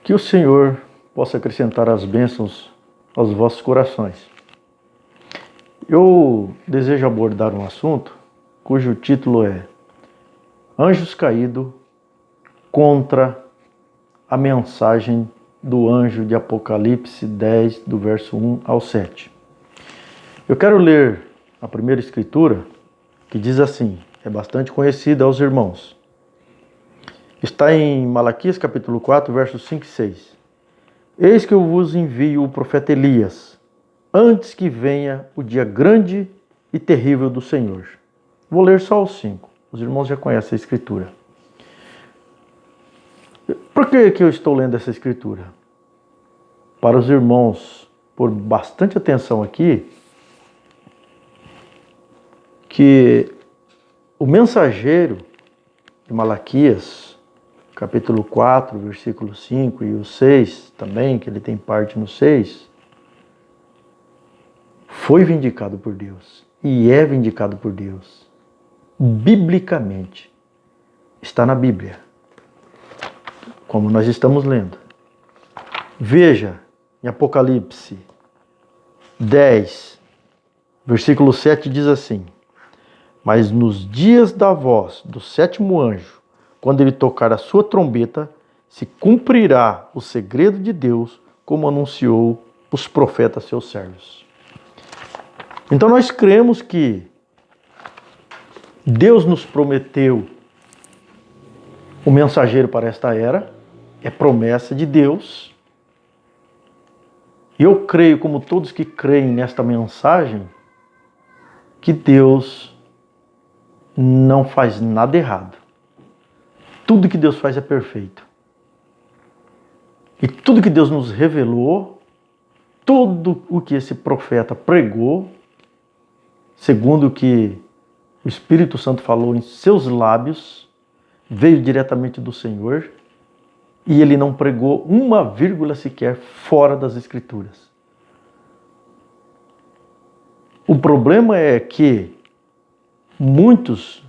Que o Senhor possa acrescentar as bênçãos aos vossos corações. Eu desejo abordar um assunto cujo título é Anjos Caídos contra a mensagem do anjo de Apocalipse 10, do verso 1 ao 7. Eu quero ler a primeira escritura, que diz assim, é bastante conhecida aos irmãos. Está em Malaquias capítulo 4, versos 5 e 6. Eis que eu vos envio o profeta Elias, antes que venha o dia grande e terrível do Senhor. Vou ler só os 5. Os irmãos já conhecem a escritura. Por que eu estou lendo essa escritura? Para os irmãos, por bastante atenção aqui, que o mensageiro de Malaquias, capítulo 4, versículo 5 e o 6 também, que ele tem parte no 6, foi vindicado por Deus e é vindicado por Deus, biblicamente. Está na Bíblia, como nós estamos lendo. Veja, em Apocalipse 10, versículo 7 diz assim: Mas nos dias da voz do sétimo anjo, quando ele tocar a sua trombeta, se cumprirá o segredo de Deus, como anunciou os profetas seus servos. Então nós cremos que Deus nos prometeu o mensageiro para esta era, é promessa de Deus. E eu creio, como todos que creem nesta mensagem, que Deus não faz nada errado. Tudo que Deus faz é perfeito. E tudo que Deus nos revelou, tudo o que esse profeta pregou, segundo o que o Espírito Santo falou em seus lábios, veio diretamente do Senhor, e ele não pregou uma vírgula sequer fora das Escrituras. O problema é que muitos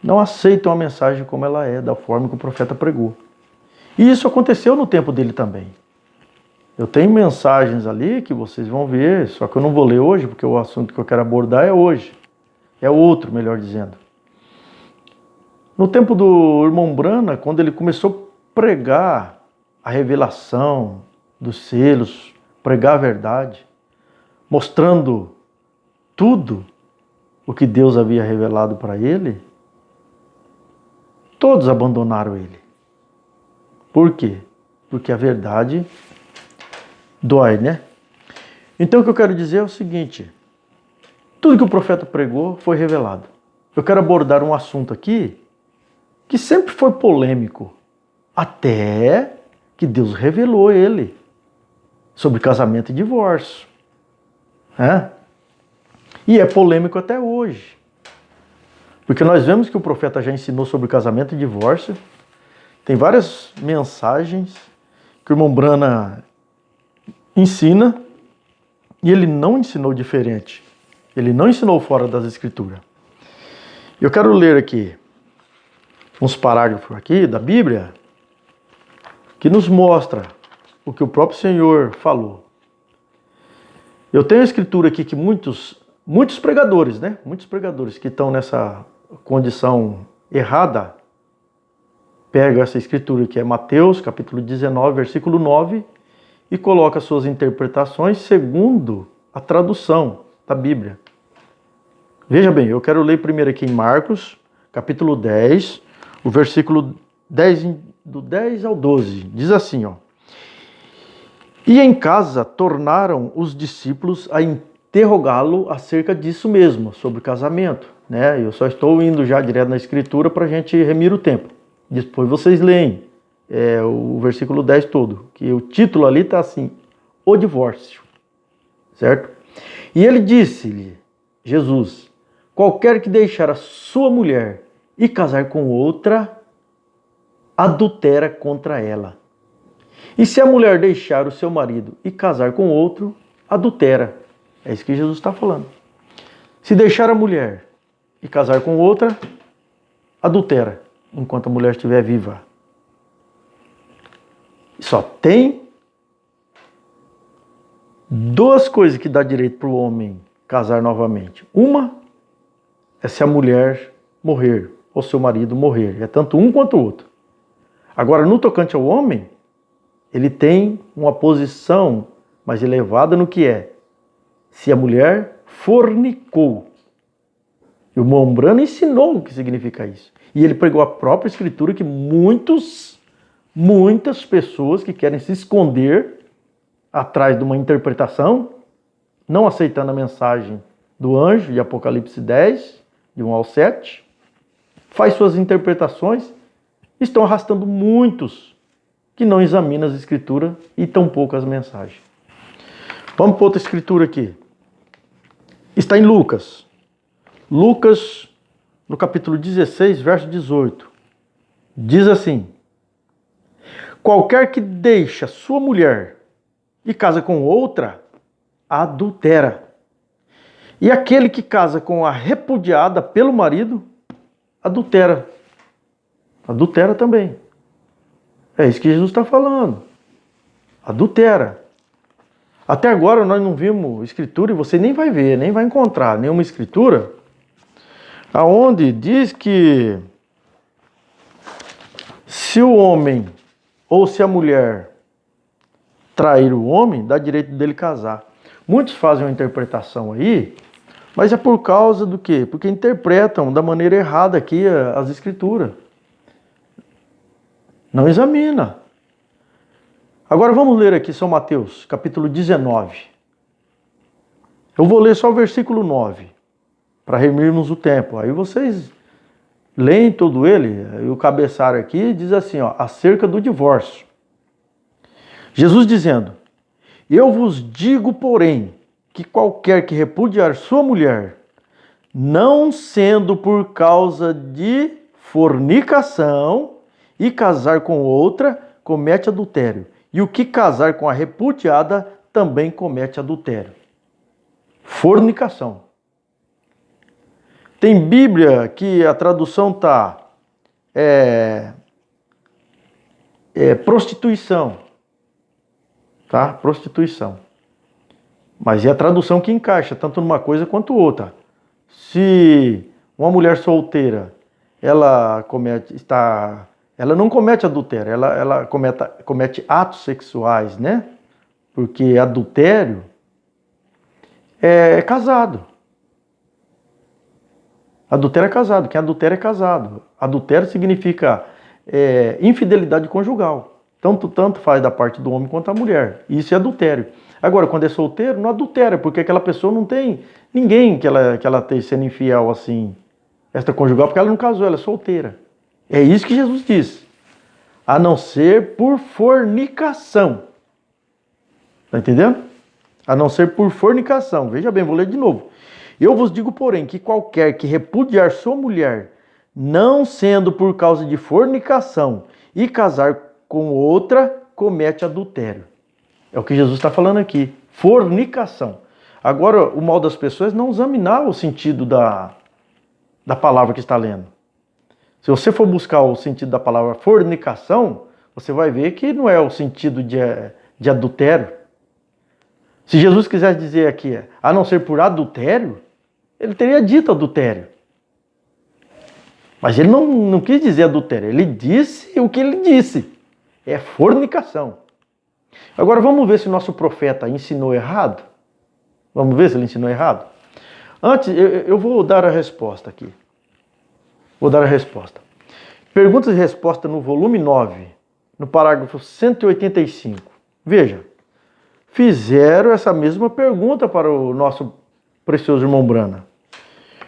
não aceitam a mensagem como ela é, da forma que o profeta pregou. E isso aconteceu no tempo dele também. Eu tenho mensagens ali que vocês vão ver, só que eu não vou ler hoje, porque o assunto que eu quero abordar é hoje. É outro, melhor dizendo. No tempo do irmão Brana, quando ele começou a pregar a revelação dos selos, pregar a verdade, mostrando tudo o que Deus havia revelado para ele, todos abandonaram ele. Por quê? Porque a verdade dói, né? Então o que eu quero dizer é o seguinte: tudo que o profeta pregou foi revelado. Eu quero abordar um assunto aqui que sempre foi polêmico, até que Deus revelou ele, sobre casamento e divórcio. E é polêmico até hoje. Porque nós vemos que o profeta já ensinou sobre casamento e divórcio. Tem várias mensagens que o irmão Brana ensina e ele não ensinou diferente. Ele não ensinou fora das Escrituras. Eu quero ler aqui uns parágrafos aqui da Bíblia que nos mostra o que o próprio Senhor falou. Eu tenho a escritura aqui que muitos pregadores, né? Muitos pregadores que estão nessa condição errada, pega essa escritura que é Mateus, capítulo 19, versículo 9, e coloca suas interpretações segundo a tradução da Bíblia. Veja bem, eu quero ler primeiro aqui em Marcos, capítulo 10, o versículo 10, do 10 ao 12. Diz assim, ó: E em casa tornaram os discípulos a interrogá-lo acerca disso mesmo, sobre o casamento. Né? Eu só estou indo já direto na escritura para a gente remir o tempo. Depois vocês leem o versículo 10 todo, que o título ali está assim, o divórcio. Certo? E ele disse-lhe, Jesus, qualquer que deixar a sua mulher e casar com outra, adultera contra ela. E se a mulher deixar o seu marido e casar com outro, adultera. É isso que Jesus está falando. Se deixar a mulher e casar com outra, adultera, enquanto a mulher estiver viva. Só tem duas coisas que dá direito para o homem casar novamente. Uma é se a mulher morrer ou seu marido morrer. É tanto um quanto o outro. Agora, no tocante ao homem, ele tem uma posição mais elevada no que é se a mulher fornicou. E o Mombrana ensinou o que significa isso. E ele pregou a própria escritura que muitas pessoas que querem se esconder atrás de uma interpretação, não aceitando a mensagem do anjo de Apocalipse 10, de 1 ao 7, faz suas interpretações, estão arrastando muitos que não examinam as escrituras e tampouco as mensagens. Vamos para outra escritura aqui. Está em Lucas. Lucas, no capítulo 16, verso 18. Diz assim: qualquer que deixa sua mulher e casa com outra, adultera. E aquele que casa com a repudiada pelo marido, adultera. Adultera também. É isso que Jesus está falando. Adultera. Até agora nós não vimos escritura, e você nem vai ver, nem vai encontrar nenhuma escritura aonde diz que se o homem ou se a mulher trair o homem, dá direito dele casar. Muitos fazem uma interpretação aí, mas é por causa do quê? Porque interpretam da maneira errada aqui as escrituras. Não examina. Agora vamos ler aqui São Mateus, capítulo 19. Eu vou ler só o versículo 9, para remirmos o tempo. Aí vocês leem todo ele, e o cabeçalho aqui diz assim, ó, acerca do divórcio. Jesus dizendo: eu vos digo, porém, que qualquer que repudiar sua mulher, não sendo por causa de fornicação, e casar com outra, comete adultério. E o que casar com a repudiada, também comete adultério. Fornicação. Tem Bíblia que a tradução está prostituição. Tá? Prostituição. Mas é a tradução que encaixa, tanto numa coisa quanto outra. Se uma mulher solteira, ela não comete adultério, ela comete atos sexuais, né? Porque adultério é casado. Adultério é casado. Quem adultera é casado. Adultério significa infidelidade conjugal. Tanto faz da parte do homem quanto da mulher. Isso é adultério. Agora, quando é solteiro, não adultera, porque aquela pessoa não tem ninguém que ela esteja sendo infiel assim, extraconjugal, porque ela não casou, ela é solteira. É isso que Jesus disse. A não ser por fornicação. Está entendendo? A não ser por fornicação. Veja bem, vou ler de novo. Eu vos digo, porém, que qualquer que repudiar sua mulher, não sendo por causa de fornicação, e casar com outra, comete adultério. É o que Jesus está falando aqui. Fornicação. Agora, o mal das pessoas é não examinar o sentido da palavra que está lendo. Se você for buscar o sentido da palavra fornicação, você vai ver que não é o sentido de adultério. Se Jesus quisesse dizer aqui, a não ser por adultério, ele teria dito adultério. Mas ele não quis dizer adultério, ele disse o que ele disse. É fornicação. Agora vamos ver se o nosso profeta ensinou errado. Vamos ver se ele ensinou errado. Antes, eu vou dar a resposta aqui. Vou dar a resposta. Perguntas e respostas no volume 9, no parágrafo 185. Veja, fizeram essa mesma pergunta para o nosso precioso irmão Brana.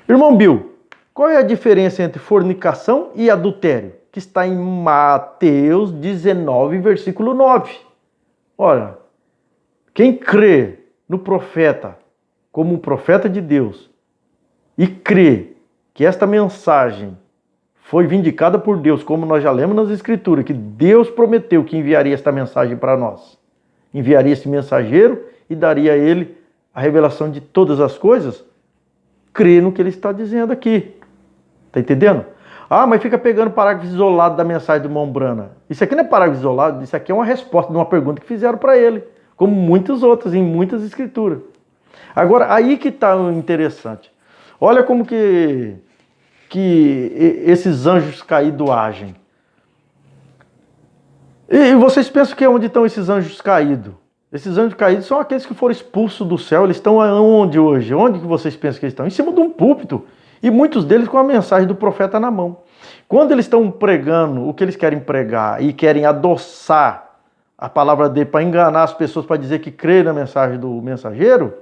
Irmão Bill, qual é a diferença entre fornicação e adultério? Que está em Mateus 19, versículo 9. Olha, quem crê no profeta como um profeta de Deus e crê que esta mensagem foi vindicada por Deus, como nós já lemos nas Escrituras, que Deus prometeu que enviaria esta mensagem para nós. Enviaria esse mensageiro e daria a ele a revelação de todas as coisas. Crê no que ele está dizendo aqui. Está entendendo? Ah, mas fica pegando parágrafo isolado da mensagem do Mombrana. Isso aqui não é parágrafo isolado, isso aqui é uma resposta de uma pergunta que fizeram para ele, como muitas outras, em muitas escrituras. Agora, aí que está o interessante. Olha como que esses anjos caídos agem. E vocês pensam que é onde estão esses anjos caídos? Esses anjos caídos são aqueles que foram expulsos do céu. Eles estão onde hoje? Onde que vocês pensam que eles estão? Em cima de um púlpito. E muitos deles com a mensagem do profeta na mão. Quando eles estão pregando o que eles querem pregar e querem adoçar a palavra dele para enganar as pessoas, para dizer que crê na mensagem do mensageiro,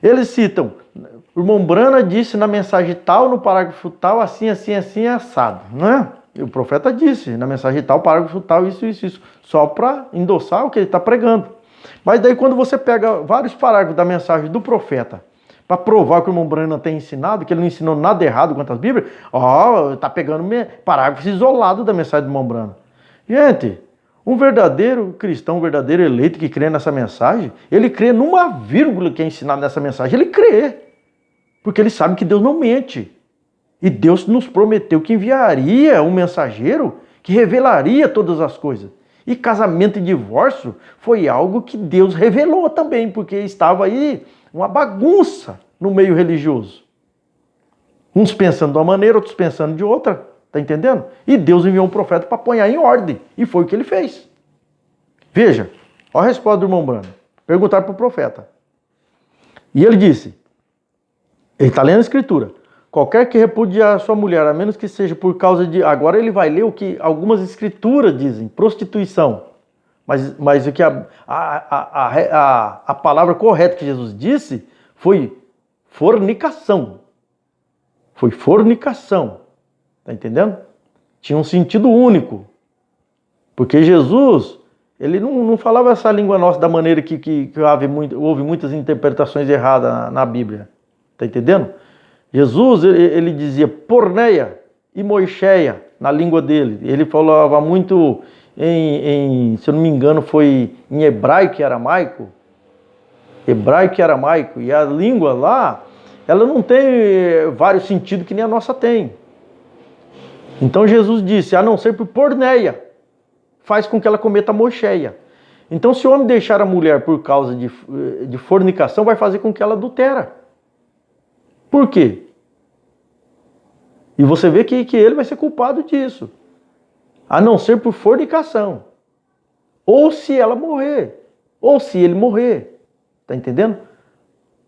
eles citam, o irmão Brana disse na mensagem tal, no parágrafo tal, assim, assim, assim, assado, não é? E o profeta disse na mensagem tal, parágrafo tal, isso, só para endossar o que ele está pregando. Mas daí quando você pega vários parágrafos da mensagem do profeta, para provar que o irmão Brana tem ensinado, que ele não ensinou nada errado quanto às Bíblias, está pegando parágrafos isolados da mensagem do irmão Brana. Gente, um verdadeiro cristão, um verdadeiro eleito que crê nessa mensagem, ele crê numa vírgula que é ensinado nessa mensagem, ele crê. Porque ele sabe que Deus não mente. E Deus nos prometeu que enviaria um mensageiro que revelaria todas as coisas. E casamento e divórcio foi algo que Deus revelou também, porque estava aí uma bagunça no meio religioso. Uns pensando de uma maneira, outros pensando de outra. Está entendendo? E Deus enviou um profeta para pôr em ordem. E foi o que ele fez. Veja, olha a resposta do irmão Brana. Perguntaram para o profeta. E ele disse, ele está lendo a escritura, qualquer que repudiar a sua mulher, a menos que seja por causa de... Agora ele vai ler o que algumas escrituras dizem, prostituição. Mas o que a palavra correta que Jesus disse foi fornicação. Foi fornicação. Está entendendo? Tinha um sentido único. Porque Jesus, ele não falava essa língua nossa da maneira que houve muitas interpretações erradas na Bíblia. Está entendendo? Jesus, ele dizia porneia e moixeia na língua dele. Ele falava muito se eu não me engano, foi em hebraico e aramaico. Hebraico e aramaico. E a língua lá, ela não tem vários sentidos que nem a nossa tem. Então Jesus disse, a não ser por porneia, faz com que ela cometa moixeia. Então se o homem deixar a mulher por causa de fornicação, vai fazer com que ela adultera. Por quê? E você vê que ele vai ser culpado disso. A não ser por fornicação. Ou se ela morrer. Ou se ele morrer. Está entendendo?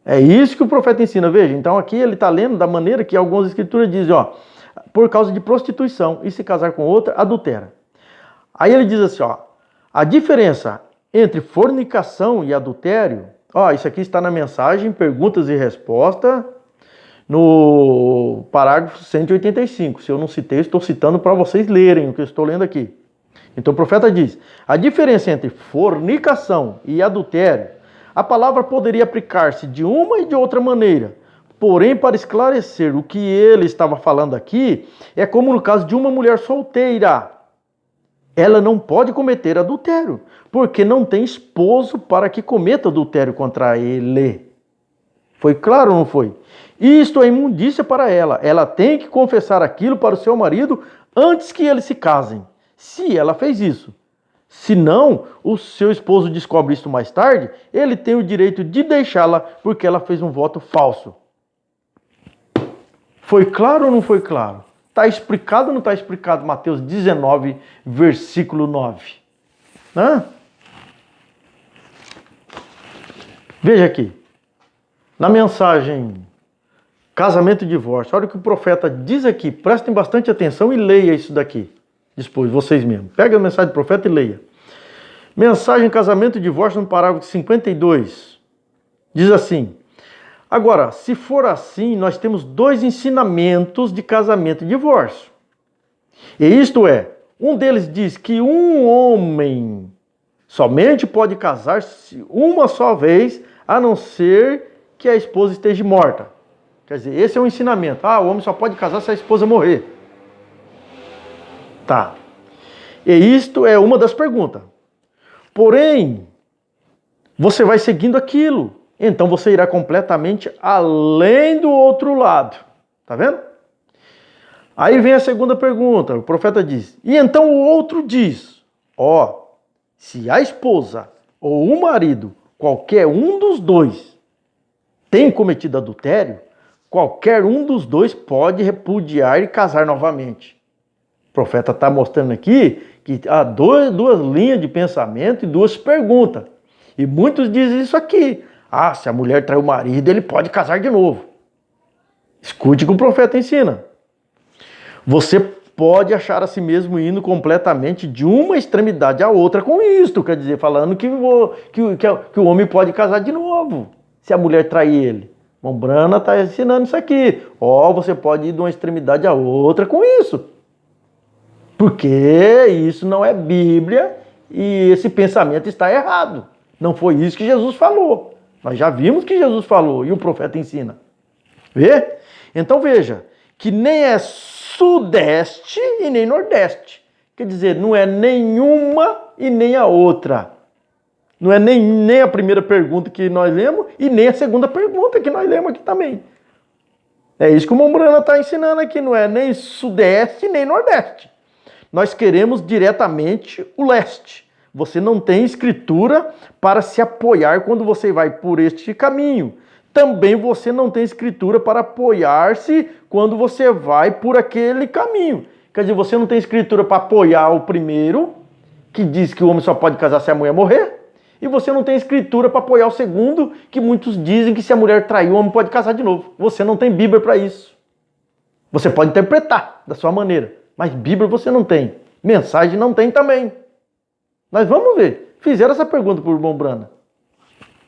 É isso que o profeta ensina. Veja, então aqui ele está lendo da maneira que algumas escrituras dizem, ó, por causa de prostituição, e se casar com outra, adultera. Aí ele diz assim, ó, a diferença entre fornicação e adultério, ó, isso aqui está na mensagem, perguntas e respostas, no parágrafo 185. Se eu não citei, estou citando para vocês lerem o que eu estou lendo aqui. Então o profeta diz, a diferença entre fornicação e adultério, a palavra poderia aplicar-se de uma e de outra maneira. Porém, para esclarecer o que ele estava falando aqui, é como no caso de uma mulher solteira. Ela não pode cometer adultério, porque não tem esposo para que cometa adultério contra ele. Foi claro ou não foi? Isto é imundícia para ela. Ela tem que confessar aquilo para o seu marido antes que eles se casem. Se ela fez isso. Se não, o seu esposo descobre isso mais tarde, ele tem o direito de deixá-la porque ela fez um voto falso. Foi claro ou não foi claro? Está explicado ou não está explicado? Mateus 19, versículo 9. Hã? Veja aqui. Na mensagem casamento e divórcio, olha o que o profeta diz aqui. Prestem bastante atenção e leia isso daqui. Depois, vocês mesmos. Pega a mensagem do profeta e leia. Mensagem casamento e divórcio no parágrafo 52. Diz assim. Agora, se for assim, nós temos dois ensinamentos de casamento e divórcio. E isto é, um deles diz que um homem somente pode casar-se uma só vez, a não ser que a esposa esteja morta. Quer dizer, esse é um ensinamento. Ah, o homem só pode casar se a esposa morrer. Tá. E isto é uma das perguntas. Porém, você vai seguindo aquilo. Então você irá completamente além do outro lado. Tá vendo? Aí vem a segunda pergunta, o profeta diz, e então o outro diz, se a esposa ou o marido, qualquer um dos dois, tem cometido adultério, qualquer um dos dois pode repudiar e casar novamente. O profeta está mostrando aqui que há duas linhas de pensamento e duas perguntas. E muitos dizem isso aqui. Se a mulher trai o marido, ele pode casar de novo. Escute o que o profeta ensina. Você pode achar a si mesmo indo completamente de uma extremidade à outra com isto. Quer dizer, falando que o homem pode casar de novo, se a mulher trair ele. Mombrana está ensinando isso aqui. Você pode ir de uma extremidade à outra com isso. Porque isso não é Bíblia e esse pensamento está errado. Não foi isso que Jesus falou. Nós já vimos que Jesus falou e o profeta ensina. Vê? Então veja, que nem é sudeste e nem nordeste. Quer dizer, não é nenhuma e nem a outra. Não é nem a primeira pergunta que nós lemos e nem a segunda pergunta que nós lemos aqui também. É isso que o Mombrana está ensinando aqui, não é nem sudeste nem nordeste. Nós queremos diretamente o leste. Você não tem escritura para se apoiar quando você vai por este caminho. Também você não tem escritura para apoiar-se quando você vai por aquele caminho. Quer dizer, você não tem escritura para apoiar o primeiro, que diz que o homem só pode casar se a mulher morrer, e você não tem escritura para apoiar o segundo, que muitos dizem que se a mulher trair, o homem pode casar de novo. Você não tem Bíblia para isso. Você pode interpretar da sua maneira, mas Bíblia você não tem. Mensagem não tem também. Nós vamos ver. Fizeram essa pergunta para o irmão Brana.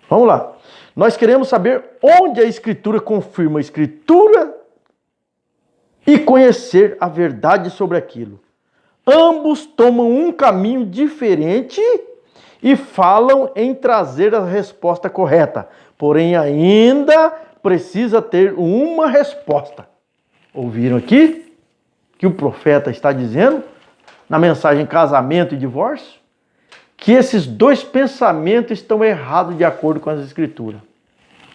Vamos lá. Nós queremos saber onde a Escritura confirma a Escritura e conhecer a verdade sobre aquilo. Ambos tomam um caminho diferente e falam em trazer a resposta correta. Porém, ainda precisa ter uma resposta. Ouviram aqui que o profeta está dizendo na mensagem Casamento e Divórcio? Que esses dois pensamentos estão errados de acordo com as Escrituras,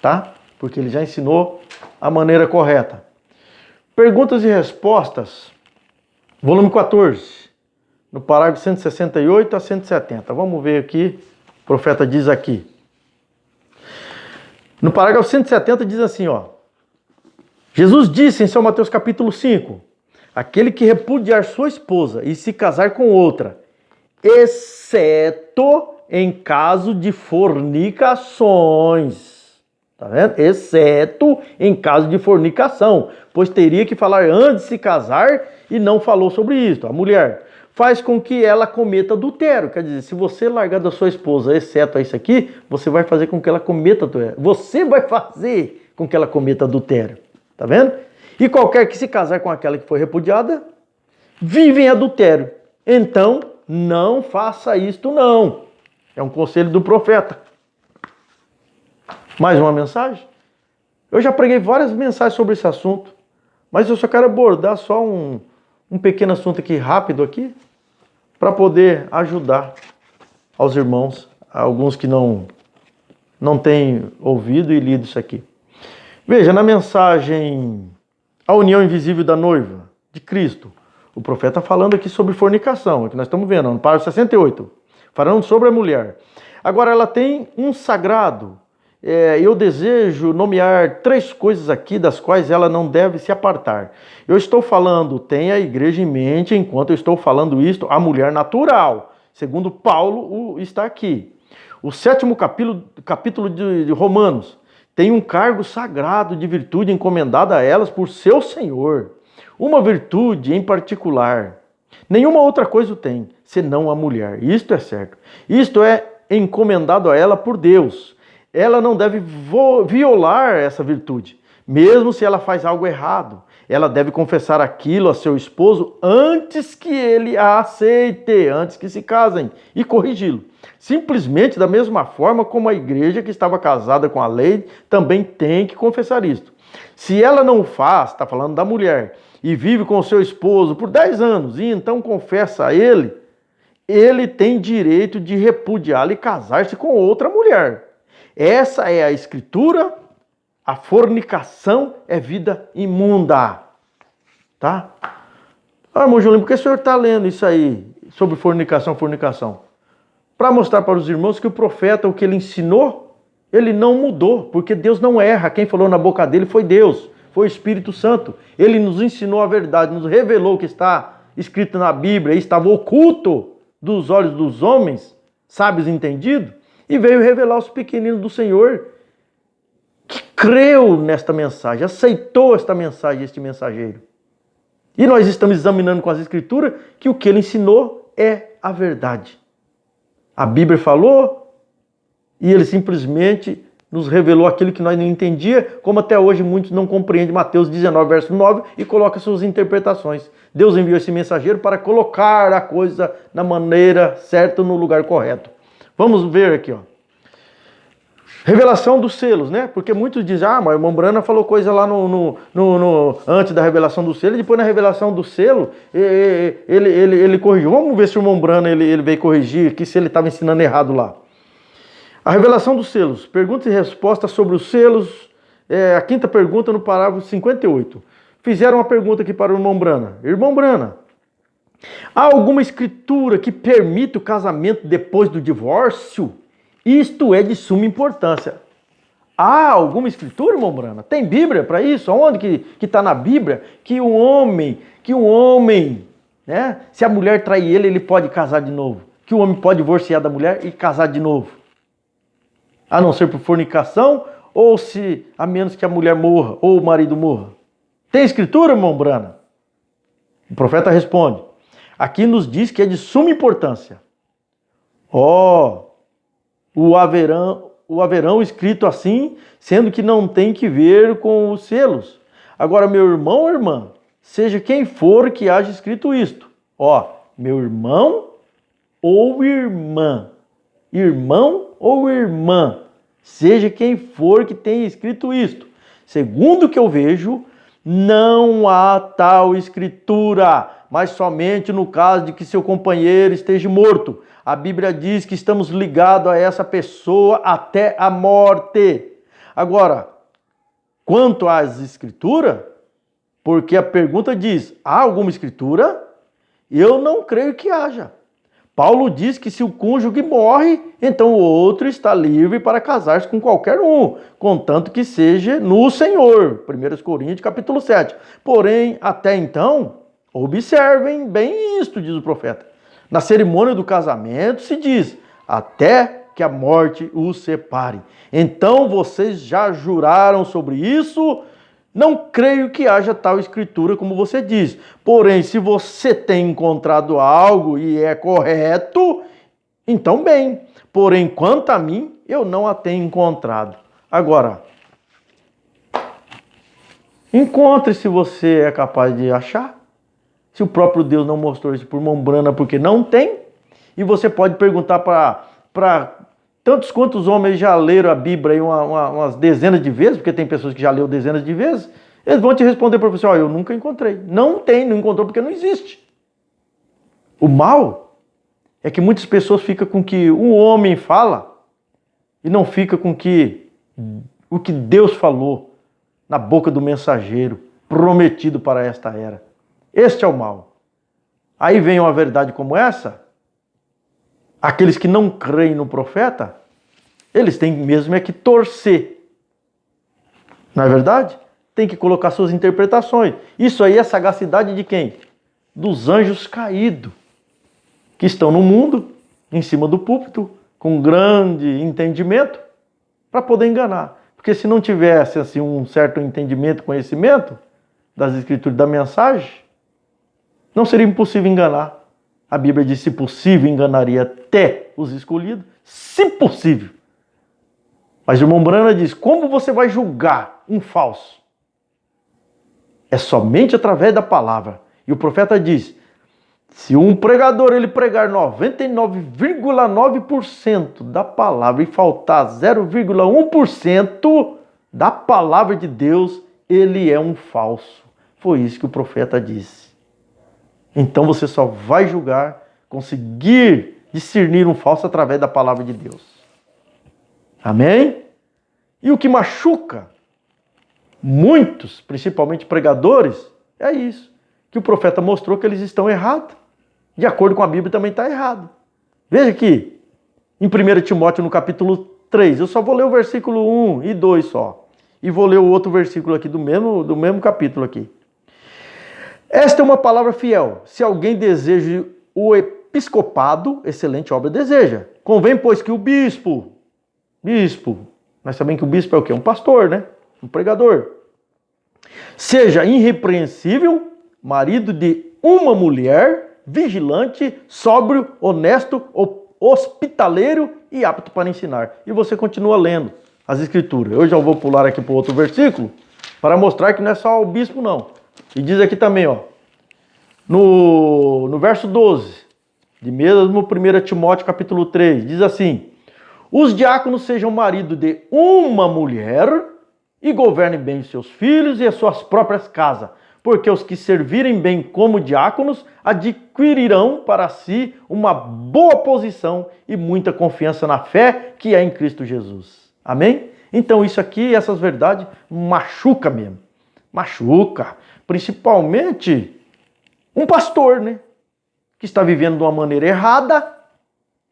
tá? Porque ele já ensinou a maneira correta. Perguntas e respostas, volume 14, no parágrafo 168 a 170. Vamos ver aqui, o profeta diz aqui. No parágrafo 170 diz assim, Jesus disse em São Mateus capítulo 5, aquele que repudiar sua esposa e se casar com outra, exceto em caso de fornicações. Tá vendo? Exceto em caso de fornicação, pois teria que falar antes de se casar e não falou sobre isso. A mulher faz com que ela cometa adultério. Quer dizer, se você largar da sua esposa, exceto isso aqui, você vai fazer com que ela cometa adultério. Você vai fazer com que ela cometa adultério. Tá vendo? E qualquer que se casar com aquela que foi repudiada, vive em adultério. Então, não faça isto não. É um conselho do profeta. Mais uma mensagem? Eu já preguei várias mensagens sobre esse assunto, mas eu só quero abordar só um pequeno assunto aqui, rápido aqui, para poder ajudar aos irmãos, alguns que não têm ouvido e lido isso aqui. Veja, na mensagem A União Invisível da Noiva de Cristo, o profeta falando aqui sobre fornicação, que nós estamos vendo, no parágrafo 68, falando sobre a mulher. Agora, ela tem um sagrado. Eu desejo nomear 3 coisas aqui das quais ela não deve se apartar. Eu estou falando, tenha a igreja em mente, enquanto eu estou falando isto, a mulher natural. Segundo Paulo está aqui. O 7º capítulo de Romanos tem um cargo sagrado de virtude encomendada a elas por seu Senhor. Uma virtude em particular. Nenhuma outra coisa o tem, senão a mulher. Isto é certo. Isto é encomendado a ela por Deus. Ela não deve violar essa virtude, mesmo se ela faz algo errado. Ela deve confessar aquilo a seu esposo antes que ele a aceite, antes que se casem, e corrigi-lo. Simplesmente da mesma forma como a igreja que estava casada com a lei também tem que confessar isto. Se ela não faz, está falando da mulher, e vive com o seu esposo por 10 anos, e então confessa a ele, ele tem direito de repudiá-la e casar-se com outra mulher. Essa é a Escritura. A fornicação é vida imunda, tá? Ah, irmão Julinho, por que o senhor está lendo isso aí sobre fornicação? Para mostrar para os irmãos que o profeta, o que ele ensinou, ele não mudou, porque Deus não erra. Quem falou na boca dele foi Deus, foi o Espírito Santo. Ele nos ensinou a verdade, nos revelou o que está escrito na Bíblia, e estava oculto dos olhos dos homens, sábios e entendidos, e veio revelar aos pequeninos do Senhor, que creu nesta mensagem, aceitou esta mensagem, este mensageiro. E nós estamos examinando com as Escrituras que o que ele ensinou é a verdade. A Bíblia falou e ele simplesmente nos revelou aquilo que nós não entendíamos, como até hoje muitos não compreendem Mateus 19, verso 9, e colocam suas interpretações. Deus enviou esse mensageiro para colocar a coisa na maneira certa, no lugar correto. Vamos ver aqui, ó. Revelação dos selos, né? Porque muitos dizem, mas o irmão Brana falou coisa lá antes da revelação do selo, e depois na revelação do selo, ele corrigiu. Vamos ver se o irmão Brana ele veio corrigir aqui, se ele estava ensinando errado lá. A revelação dos selos, perguntas e respostas sobre os selos, a quinta pergunta no parágrafo 58. Fizeram uma pergunta aqui para o irmão Brana. Irmão Brana, há alguma escritura que permita o casamento depois do divórcio? Isto é de suma importância. Há alguma escritura, irmão Brana? Tem Bíblia para isso? Onde que está na Bíblia que um homem, né? Se a mulher trair ele pode casar de novo. Que o homem pode divorciar da mulher e casar de novo. A não ser por fornicação, ou se a menos que a mulher morra, ou o marido morra. Tem escritura, irmão Brana? O profeta responde. Aqui nos diz que é de suma importância. O haverão escrito assim, sendo que não tem que ver com os selos. Agora, meu irmão ou irmã, seja quem for que haja escrito isto. Meu irmão ou irmã. Irmão ou irmã, seja quem for que tenha escrito isto. Segundo o que eu vejo, não há tal escritura, mas somente no caso de que seu companheiro esteja morto. A Bíblia diz que estamos ligados a essa pessoa até a morte. Agora, quanto às escrituras, porque a pergunta diz, há alguma escritura? Eu não creio que haja. Paulo diz que se o cônjuge morre, então o outro está livre para casar-se com qualquer um, contanto que seja no Senhor. 1 Coríntios capítulo 7. Porém, até então, observem bem isto, diz o profeta. Na cerimônia do casamento se diz, até que a morte os separe. Então vocês já juraram sobre isso? Não creio que haja tal escritura como você diz. Porém, se você tem encontrado algo e é correto, então bem. Porém, quanto a mim, eu não a tenho encontrado. Agora, encontre se você é capaz de achar. Se o próprio Deus não mostrou isso por mão brana porque não tem, e você pode perguntar para tantos quantos homens já leram a Bíblia aí umas dezenas de vezes, porque tem pessoas que já leram dezenas de vezes, eles vão te responder, professor, eu nunca encontrei. Não encontrou porque não existe. O mal é que muitas pessoas ficam com o que um homem fala e não fica com o que Deus falou na boca do mensageiro prometido para esta era. Este é o mal. Aí vem uma verdade como essa, aqueles que não creem no profeta, eles têm mesmo é que torcer. Não é verdade? Tem que colocar suas interpretações. Isso aí é sagacidade de quem? Dos anjos caídos, que estão no mundo, em cima do púlpito, com grande entendimento, para poder enganar. Porque se não tivesse assim, um certo entendimento, conhecimento das escrituras da mensagem, não seria impossível enganar. A Bíblia diz, se possível, enganaria até os escolhidos, se possível. Mas o irmão Brana diz, como você vai julgar um falso? É somente através da palavra. E o profeta diz, se um pregador ele pregar 99,9% da palavra e faltar 0,1% da palavra de Deus, ele é um falso. Foi isso que o profeta disse. Então você só vai julgar, conseguir discernir um falso através da palavra de Deus. Amém? E o que machuca muitos, principalmente pregadores, é isso. que o profeta mostrou que eles estão errados. De acordo com a Bíblia também está errado. Veja aqui, em 1 Timóteo no capítulo 3, eu só vou ler o versículo 1 e 2 só. E vou ler o outro versículo aqui do mesmo capítulo aqui. Esta é uma palavra fiel. Se alguém deseja o episcopado, excelente obra deseja. Convém, pois, que o bispo, nós sabemos que o bispo é o quê? Um pastor, né? Um pregador. Seja irrepreensível, marido de uma mulher, vigilante, sóbrio, honesto, hospitaleiro e apto para ensinar. E você continua lendo as escrituras. Eu já vou pular aqui para o outro versículo para mostrar que não é só o bispo, não. E diz aqui também, ó, no verso 12, de mesmo 1 Timóteo capítulo 3, diz assim: os diáconos sejam marido de uma mulher e governem bem os seus filhos e as suas próprias casas, porque os que servirem bem como diáconos adquirirão para si uma boa posição e muita confiança na fé que é em Cristo Jesus. Amém? Então isso aqui, essas verdades, machuca mesmo. Machuca. Principalmente um pastor, né? Que está vivendo de uma maneira errada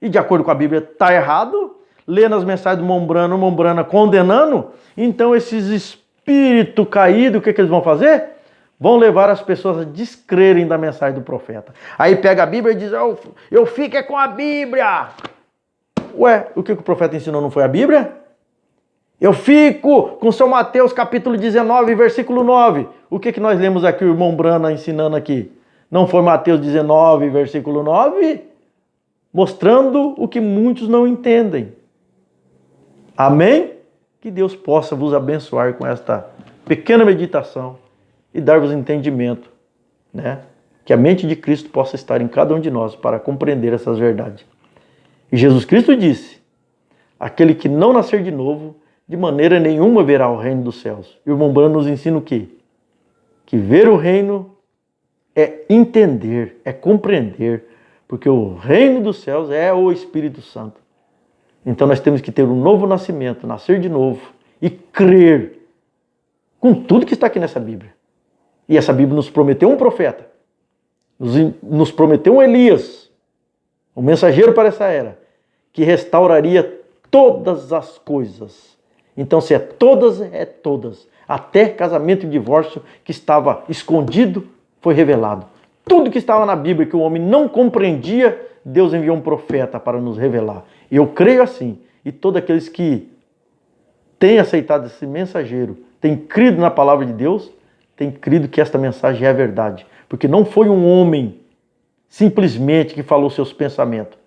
e de acordo com a Bíblia está errado, lendo as mensagens do Mombrana condenando. Então esses espíritos caídos, o que eles vão fazer? Vão levar as pessoas a descrerem da mensagem do profeta. Aí pega a Bíblia e diz, eu fico com a Bíblia. Ué, o que o profeta ensinou não foi a Bíblia? Eu fico com São Mateus capítulo 19, versículo 9. O que nós lemos aqui, o irmão Brana ensinando aqui? Não foi Mateus 19, versículo 9? Mostrando o que muitos não entendem. Amém? Que Deus possa vos abençoar com esta pequena meditação e dar-vos entendimento, né? Que a mente de Cristo possa estar em cada um de nós para compreender essas verdades. E Jesus Cristo disse, aquele que não nascer de novo, de maneira nenhuma verá o reino dos céus. E o irmão Brano nos ensina o quê? Que ver o reino é entender, é compreender, porque o reino dos céus é o Espírito Santo. Então nós temos que ter um novo nascimento, nascer de novo e crer com tudo que está aqui nessa Bíblia. E essa Bíblia nos prometeu um profeta, nos prometeu um Elias, um mensageiro para essa era, que restauraria todas as coisas. Então, se é todas, é todas. Até casamento e divórcio que estava escondido foi revelado. Tudo que estava na Bíblia que o homem não compreendia, Deus enviou um profeta para nos revelar. E eu creio assim. E todos aqueles que têm aceitado esse mensageiro, têm crido na palavra de Deus, têm crido que esta mensagem é a verdade. Porque não foi um homem simplesmente que falou seus pensamentos.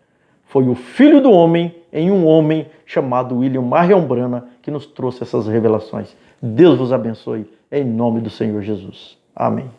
Foi o Filho do Homem em um homem chamado William Marion Brana que nos trouxe essas revelações. Deus vos abençoe em nome do Senhor Jesus. Amém.